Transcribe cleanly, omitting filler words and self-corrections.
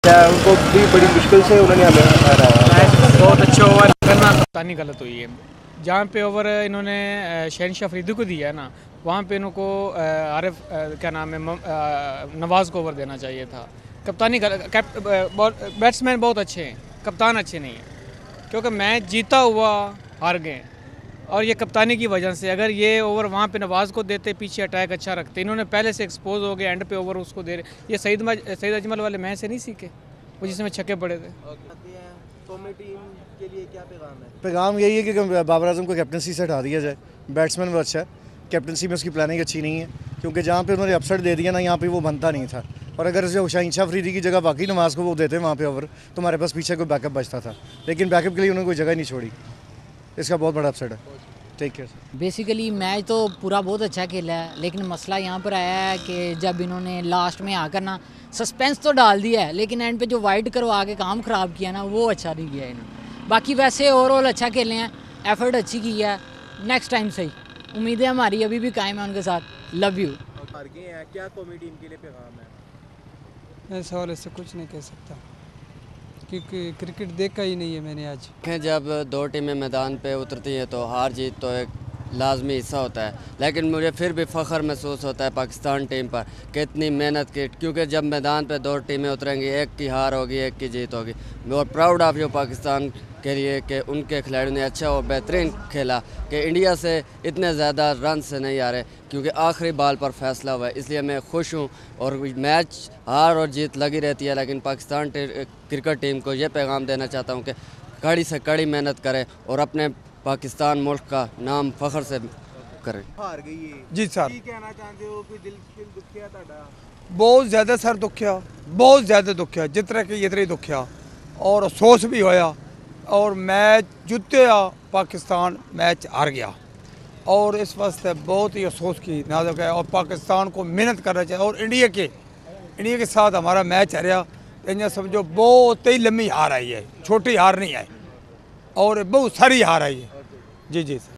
क्या उनको भी बड़ी मुश्किल से उन्होंने हमें हराया। बहुत अच्छे ओवर करना कप्तानी गलत हुई है। जहाँ पे ओवर इन्होंने शहनशाह अफरीदी को दिया है ना, वहाँ पे इनको आरिफ क्या नाम है नवाज़ को ओवर देना चाहिए था। कप्तानी बैट्समैन बहुत अच्छे हैं, कप्तान अच्छे नहीं हैं, क्योंकि मैच जीता हुआ हार गए और ये कप्तानी की वजह से। अगर ये ओवर वहाँ पे नवाज़ को देते, पीछे अटैक अच्छा रखते, इन्होंने पहले से एक्सपोज हो गए, एंड पे ओवर उसको दे रहे। ये सईद अजमल वाले मैच से नहीं सीखे, वो जिसमें छक्के पड़े थे। कौमी टीम के लिए क्या पैगाम है? पैगाम यही है कि बाबर आजम को कैप्टनसी से हटा दिया जाए। बैट्समैन वो अच्छा है, कैप्टनसी में उसकी प्लानिंग अच्छी नहीं है, क्योंकि जहाँ पे उन्होंने अपसेट दे दिया ना, यहाँ पे वो बनता नहीं था। और अगर जो शहनशाह अफरीदी की जगह बाकी नवाज़ को वो देते वहाँ पे ओवर, तो हमारे पास पीछे कोई बैकअप बचता था, लेकिन बैकअप के लिए उन्होंने कोई जगह नहीं छोड़ी। इसका बहुत बड़ा अपसेट है। Take care. बेसिकली मैच तो पूरा बहुत अच्छा खेला है, लेकिन मसला यहाँ पर आया है कि जब इन्होंने लास्ट में आकर ना सस्पेंस तो डाल दिया है, लेकिन एंड पे जो वाइड करवा के काम ख़राब किया ना, वो अच्छा नहीं किया इन्होंने। बाकी वैसे ओवरऑल अच्छा खेले हैं, एफर्ट अच्छी की है। नेक्स्ट टाइम सही उम्मीदें हमारी अभी भी कायम है उनके साथ। Love you. हार गए हैं, क्या कौमी टीम के लिए पैगाम है? मैं इस हवाले से कुछ नहीं कह सकता, क्योंकि क्रिकेट देखा ही नहीं है मैंने आज। जब दो टीमें मैदान पे उतरती हैं तो हार जीत तो एक लाजमी हिस्सा होता है, लेकिन मुझे फिर भी फ़ख्र महसूस होता है पाकिस्तान टीम पर कि इतनी मेहनत की, क्योंकि जब मैदान पे दो टीमें उतरेंगी, एक की हार होगी एक की जीत होगी। और प्राउड ऑफ यू पाकिस्तान के लिए कि उनके खिलाड़ियों ने अच्छा और बेहतरीन खेला, कि इंडिया से इतने ज़्यादा रन से नहीं आ रहे, क्योंकि आखिरी बॉल पर फैसला हुआ है। इसलिए मैं खुश हूँ और मैच हार और जीत लगी रहती है, लेकिन पाकिस्तान क्रिकेट टीम को ये पैगाम देना चाहता हूँ कि कड़ी से कड़ी मेहनत करें और अपने पाकिस्तान मुल्क का नाम फ़ख्र से करें। हार गई है जी सर, की कहना चाहते हो? कोई दिल दुखिया ਤੁਹਾਡਾ? बहुत ज़्यादा सर दुखिया, बहुत ज़्यादा दुखिया, जितना कि इतना ही दुखिया और अफसोस भी होया। और मैच जीते पाकिस्तान मैच हार गया, और इस वास्ते बहुत ही अफसोस की नाजुक है। और पाकिस्तान को मेहनत करना चाहिए, और इंडिया के साथ हमारा मैच हारा, तो समझो बहुत ही लंबी हार आई है, छोटी हार नहीं है और बहुत सारी हार आई है। जी जी सर।